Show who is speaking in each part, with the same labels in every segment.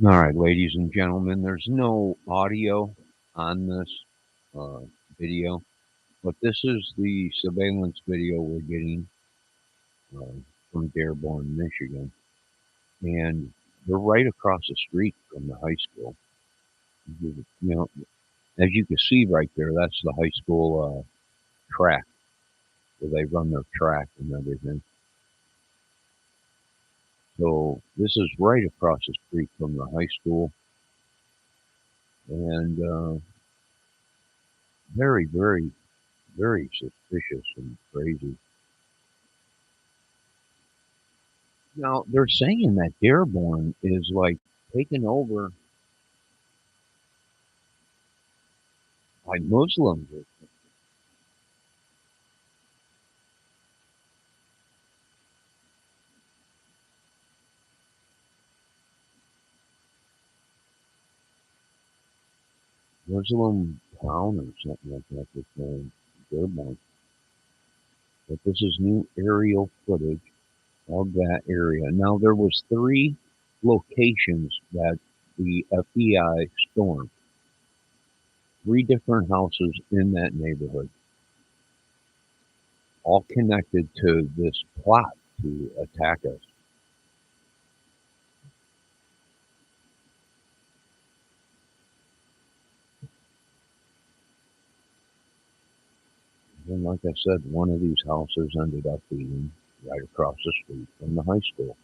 Speaker 1: All right, ladies and gentlemen, there's no audio on this uh, video, but this is the surveillance video we're getting uh, from Dearborn, Michigan. And they're right across the street from the high school. You know, as you can see right there, that's the high school track where they run their track and everything. So this is right across the street from the high school, and very, very, very suspicious and crazy. Now they're saying that Dearborn is like taken over by Muslims. Muslim town or something like that. This Dearborn. But this is new aerial footage of that area. Now there was three locations that the FBI stormed. Three different houses in that neighborhood, all connected to this plot to attack us. And like I said, one of these houses ended up being right across the street from the high school.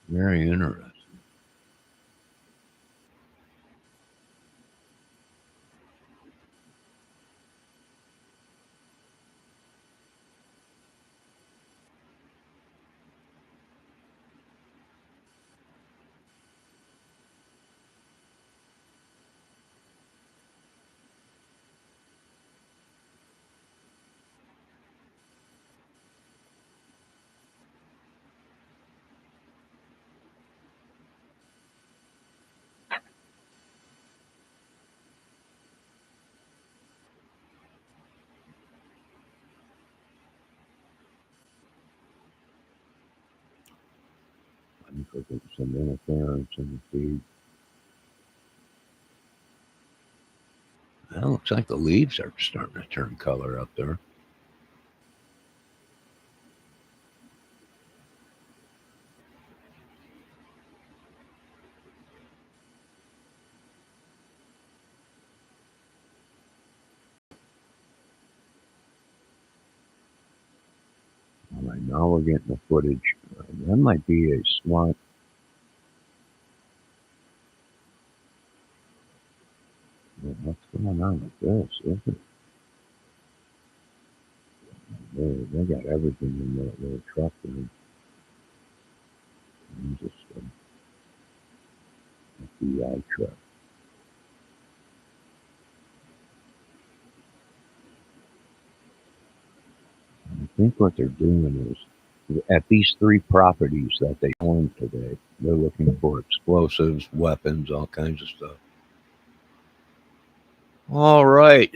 Speaker 1: Very interesting. I'm looking at some interference in the feed. Well, it looks like the leaves are starting to turn color up there. All right, now we're getting the footage. That might be a SWAT. What's going on with this? Isn't it? They got everything in that little truck there. Just FBI truck. I think what they're doing is at these three properties that they own today, they're looking for explosives, weapons, all kinds of stuff. All right.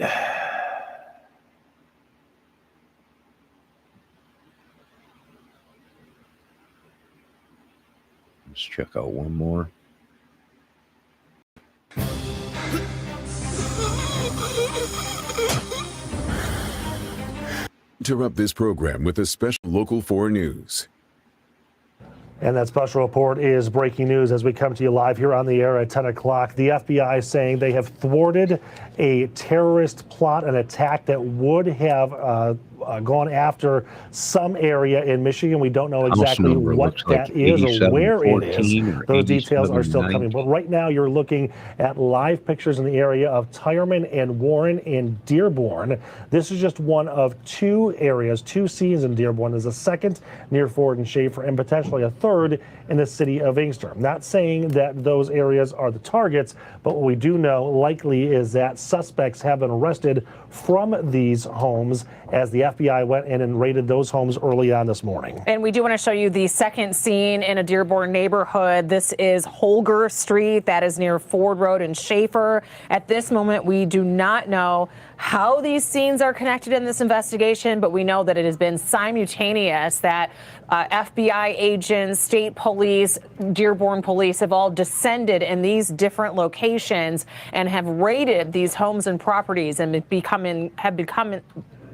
Speaker 1: Let's check out one more.
Speaker 2: Interrupt this program with a special Local 4 news. And that special report is breaking news as we come to you live here on the air at 10 o'clock. The FBI saying they have thwarted a terrorist plot, an attack that would have gone after some area in Michigan. We don't know exactly what that is or where it is. Those details are still coming. But right now you're looking at live pictures in the area of Tireman and Warren and Dearborn. This is just one of two areas, two scenes in Dearborn. There's a second near Ford and Schaefer and potentially a third in the city of Inkster. I'm not saying that those areas are the targets, but what we do know likely is that suspects have been arrested from these homes as the FBI went in and raided those homes early on this morning.
Speaker 3: And we do want to show you the second scene in a Dearborn neighborhood. This is Holger Street. That is near Ford Road and Schaefer. At this moment, we do not know how these scenes are connected in this investigation, but we know that it has been simultaneous, that FBI agents, state police, Dearborn police have all descended in these different locations and have raided these homes and properties and have become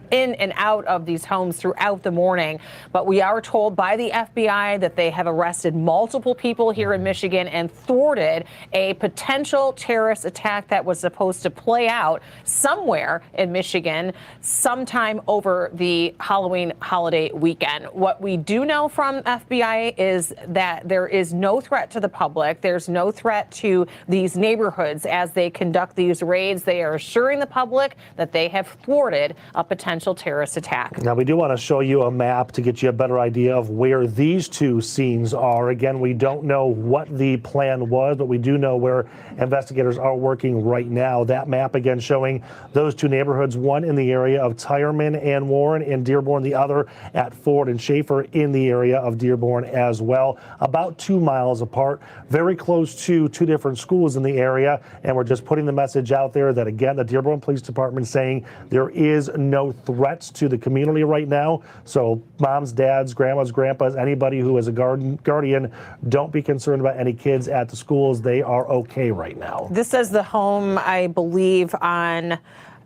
Speaker 3: in and out of these homes throughout the morning. But we are told by the FBI that they have arrested multiple people here in Michigan and thwarted a potential terrorist attack that was supposed to play out somewhere in Michigan sometime over the Halloween holiday weekend. What we do know from FBI is that there is no threat to the public. There's no threat to these neighborhoods as they conduct these raids. They are assuring the public that they have thwarted a potential terrorist attack.
Speaker 2: Now, we do want to show you a map to get you a better idea of where these two scenes are. Again, we don't know what the plan was, but we do know where investigators are working right now. That map again showing those two neighborhoods, one in the area of Tireman and Warren in Dearborn, the other at Ford and Schaefer in the area of Dearborn as well. About 2 miles apart, very close to two different schools in the area. And we're just putting the message out there that, again, the Dearborn Police Department saying there is no threats to the community right now. So moms, dads, grandmas, grandpas, anybody who is a guardian, don't be concerned about any kids at the schools. They are okay right now.
Speaker 3: This is the home, I believe, on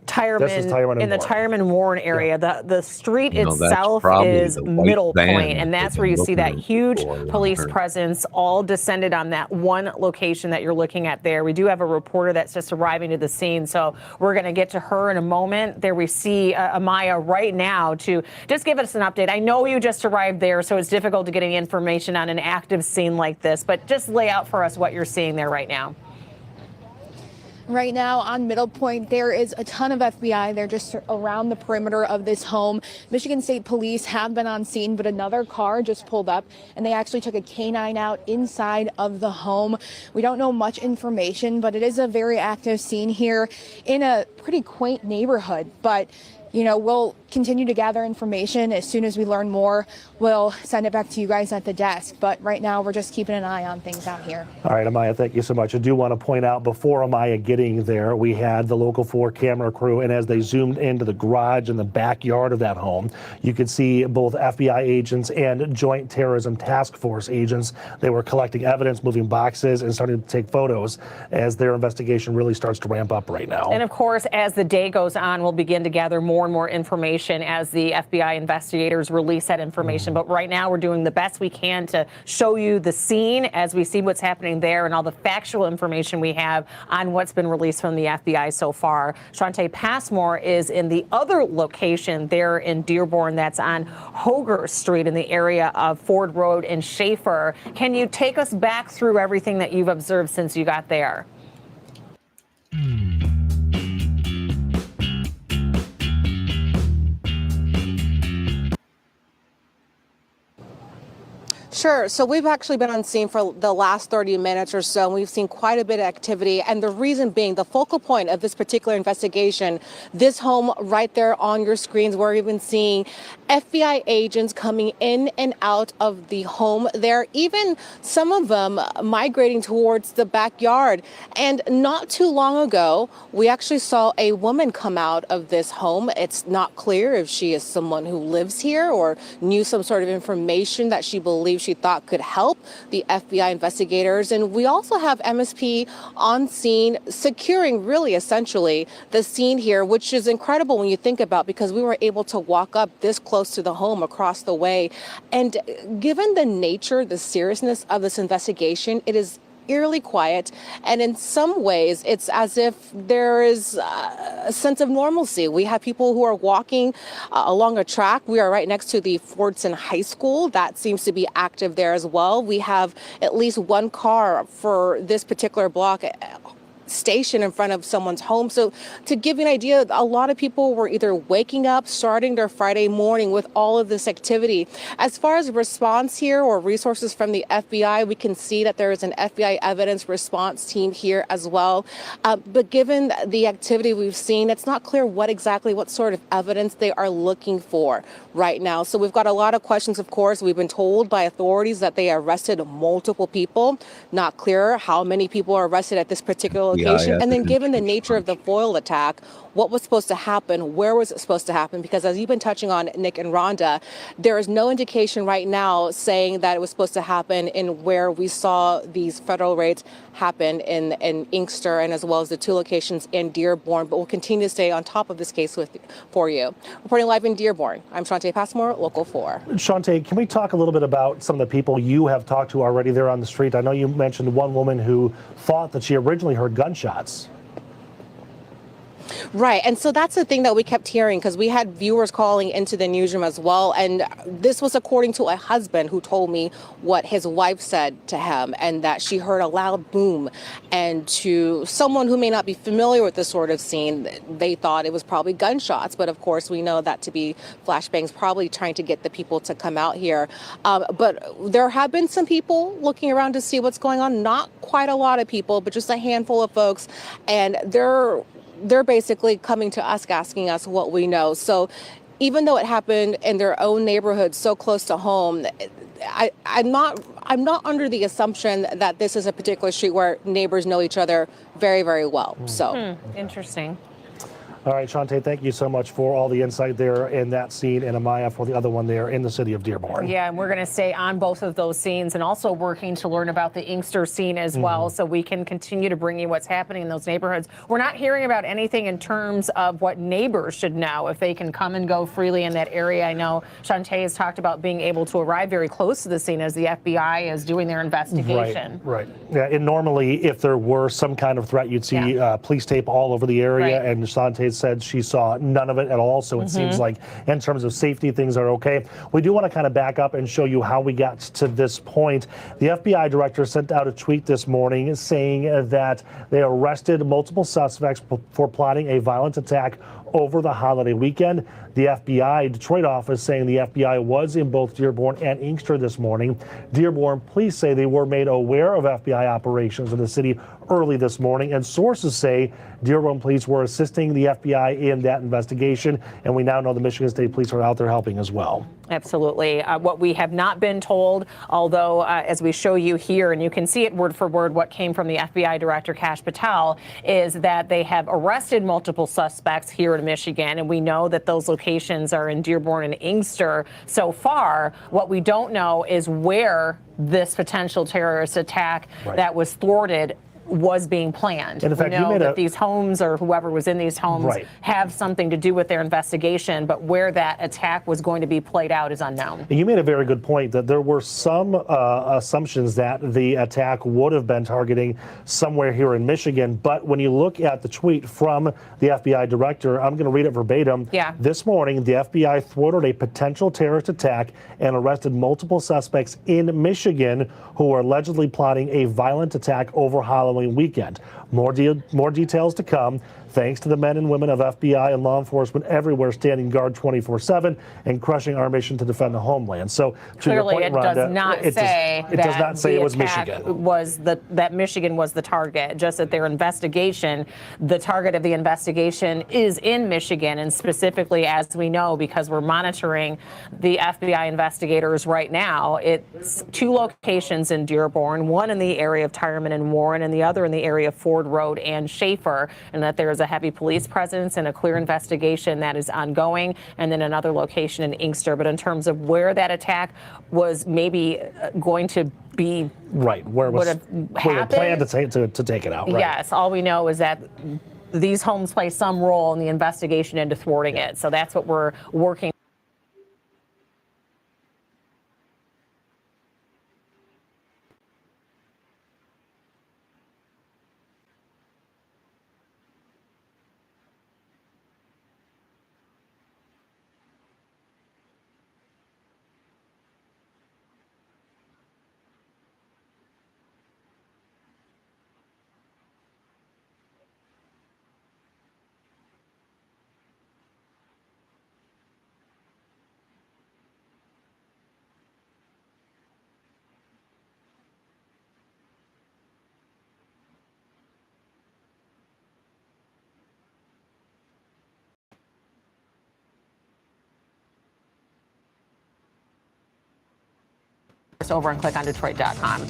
Speaker 3: Tireman, in the Tireman Warren area. Yeah. The street itself is Middle Point, and that's where you see that huge police presence all descended on that one location that you're looking at there. We do have a reporter that's just arriving to the scene, so we're going to get to her in a moment. There we see Amaya right now to just give us an update. I know you just arrived there, so it's difficult to get any information on an active scene like this, but just lay out for us what you're seeing there right now.
Speaker 4: Right now on Middle Point, there is a ton of FBI. They're just around the perimeter of this home. Michigan State Police have been on scene, but another car just pulled up and they actually took a canine out inside of the home. We don't know much information, but it is a very active scene here in a pretty quaint neighborhood. But you know, we'll continue to gather information. As soon as we learn more, we'll send it back to you guys at the desk. But right now, we're just keeping an eye on things out here.
Speaker 2: All right, Amaya, thank you so much. I do want to point out, before Amaya getting there, we had the Local 4 camera crew, and as they zoomed into the garage and the backyard of that home, you could see both FBI agents and Joint Terrorism Task Force agents. They were collecting evidence, moving boxes, and starting to take photos as their investigation really starts to ramp up right now.
Speaker 3: And of course, as the day goes on, we'll begin to gather more and more information as the FBI investigators release that information. But right now, we're doing the best we can to show you the scene as we see what's happening there and all the factual information we have on what's been released from the FBI so far. Shantae Passmore is in the other location there in Dearborn that's on Holger Street in the area of Ford Road and Schaefer. Can you take us back through everything that you've observed since you got there?
Speaker 5: Sure. So we've actually been on scene for the last 30 minutes or so, and we've seen quite a bit of activity. And the reason being, the focal point of this particular investigation, this home right there on your screens, where we've been seeing FBI agents coming in and out of the home there, even some of them migrating towards the backyard. And not too long ago, we actually saw a woman come out of this home. It's not clear if she is someone who lives here or knew some sort of information that she believes she thought could help the FBI investigators. And we also have MSP on scene securing really essentially the scene here, which is incredible when you think about, because we were able to walk up this close to the home across the way. And given the nature, the seriousness of this investigation, it is eerily quiet, and in some ways it's as if there is a sense of normalcy. We have people who are walking along a track. We are right next to the Fordson High School. That seems to be active there as well. We have at least one car for this particular block station in front of someone's home. So to give you an idea, a lot of people were either waking up, starting their Friday morning with all of this activity. As far as response here or resources from the FBI, we can see that there is an FBI evidence response team here as well. But given the activity we've seen, it's not clear what sort of evidence they are looking for right now. So we've got a lot of questions, of course. We've been told by authorities that they arrested multiple people. Not clear how many people are arrested at this particular location. And then given the nature of the foil attack, what was supposed to happen? Where was it supposed to happen? Because as you've been touching on, Nick and Rhonda, there is no indication right now saying that it was supposed to happen in where we saw these federal raids happen in Inkster, and as well as the two locations in Dearborn. But we'll continue to stay on top of this case for you. Reporting live in Dearborn, I'm Shantae Passmore, Local 4.
Speaker 2: Shantae, can we talk a little bit about some of the people you have talked to already there on the street? I know you mentioned one woman who thought that she originally heard gunshots.
Speaker 5: Right. And so that's the thing that we kept hearing, because we had viewers calling into the newsroom as well. And this was according to a husband who told me what his wife said to him, and that she heard a loud boom. And to someone who may not be familiar with this sort of scene, they thought it was probably gunshots. But of course, we know that to be flashbangs, probably trying to get the people to come out here. But there have been some people looking around to see what's going on. Not quite a lot of people, but just a handful of folks. And they're basically coming to us, asking us what we know. So even though it happened in their own neighborhood so close to home, I'm not under the assumption that this is a particular street where neighbors know each other very, very well. So
Speaker 3: Interesting.
Speaker 2: All right, Shantae, thank you so much for all the insight there in that scene, and Amaya for the other one there in the city of Dearborn.
Speaker 3: Yeah, and we're going to stay on both of those scenes and also working to learn about the Inkster scene as well, so we can continue to bring you what's happening in those neighborhoods. We're not hearing about anything in terms of what neighbors should know, if they can come and go freely in that area. I know Shantae has talked about being able to arrive very close to the scene as the FBI is doing their investigation.
Speaker 2: Right. Yeah, and normally if there were some kind of threat, you'd see police tape all over the area, and Shantae said she saw none of it at all, so it seems like in terms of safety, things are okay. We do want to kind of back up and show you how we got to this point. The FBI director sent out a tweet this morning saying that they arrested multiple suspects for plotting a violent attack over the holiday weekend. The FBI Detroit office saying the FBI was in both Dearborn and Inkster this morning. Dearborn police say they were made aware of FBI operations in the city early this morning, and sources say Dearborn police were assisting the FBI in that investigation, and we now know the Michigan State Police are out there helping as well.
Speaker 3: Absolutely. What we have not been told, although as we show you here, and you can see it word for word, what came from the FBI Director Kash Patel, is that they have arrested multiple suspects here in Michigan, and we know that those locations are in Dearborn and Inkster so far. What we don't know is where this potential terrorist attack that was thwarted was being planned.
Speaker 2: And in fact,
Speaker 3: we know that these homes or whoever was in these homes have something to do with their investigation, but where that attack was going to be played out is unknown.
Speaker 2: You made a very good point that there were some assumptions that the attack would have been targeting somewhere here in Michigan, but when you look at the tweet from the FBI director, I'm going to read it verbatim. This morning, the FBI thwarted a potential terrorist attack and arrested multiple suspects in Michigan who are allegedly plotting a violent attack over Halloween weekend. More details to come. Thanks to the men and women of FBI and law enforcement everywhere standing guard 24/7 and crushing our mission to defend the homeland. So
Speaker 3: clearly,
Speaker 2: your point, Rhonda,
Speaker 3: does not say
Speaker 2: it does not say it was Michigan.
Speaker 3: That Michigan was the target. Just that their investigation, the target of the investigation, is in Michigan, and specifically, as we know, because we're monitoring the FBI investigators right now, it's two locations in Dearborn, one in the area of Tyerman and Warren, and the other in the area of Ford Ford Road and Schaefer, and that there is a heavy police presence and a clear investigation that is ongoing, and then another location in Inkster. But in terms of where that attack was maybe going to be,
Speaker 2: right, where
Speaker 3: would
Speaker 2: was
Speaker 3: have
Speaker 2: where they planned
Speaker 3: happened,
Speaker 2: to take it out, right?
Speaker 3: yes, all we know is that these homes play some role in the investigation into thwarting it. So that's what we're working. Over and click on Detroit.com.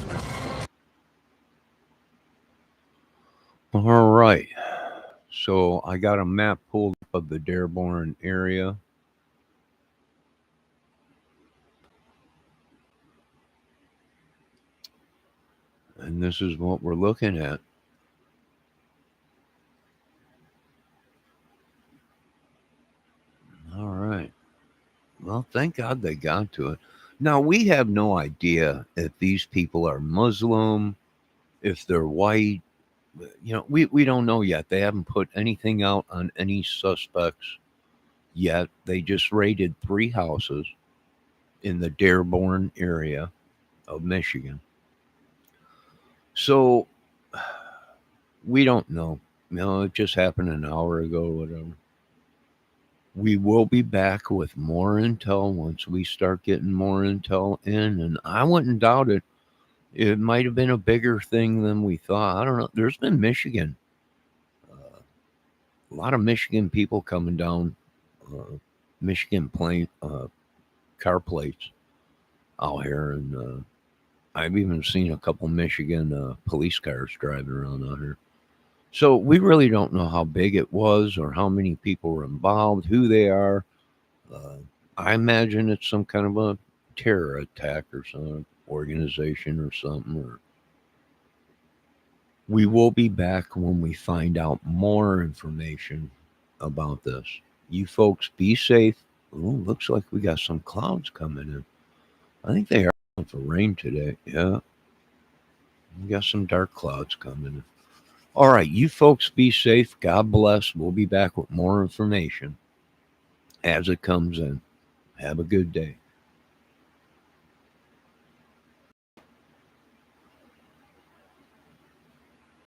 Speaker 1: All right. So I got a map pulled up of the Dearborn area. And this is what we're looking at. All right. Well, thank God they got to it. Now, we have no idea if these people are Muslim, if they're white. We don't know yet. They haven't put anything out on any suspects yet. They just raided 3 houses in the Dearborn area of Michigan. So we don't know. It just happened an hour ago, whatever. We will be back with more intel once we start getting more intel in. And I wouldn't doubt it. It might have been a bigger thing than we thought. I don't know. There's been Michigan. A lot of Michigan people coming down Michigan car plates out here. And I've even seen a couple Michigan police cars driving around out here. So we really don't know how big it was or how many people were involved, who they are. I imagine it's some kind of a terror attack or some organization or something. Or we will be back when we find out more information about this. You folks be safe. Ooh, looks like we got some clouds coming in. I think they are for rain today. Yeah. We got some dark clouds coming in. All right, you folks be safe. God bless. We'll be back with more information as it comes in. Have a good day.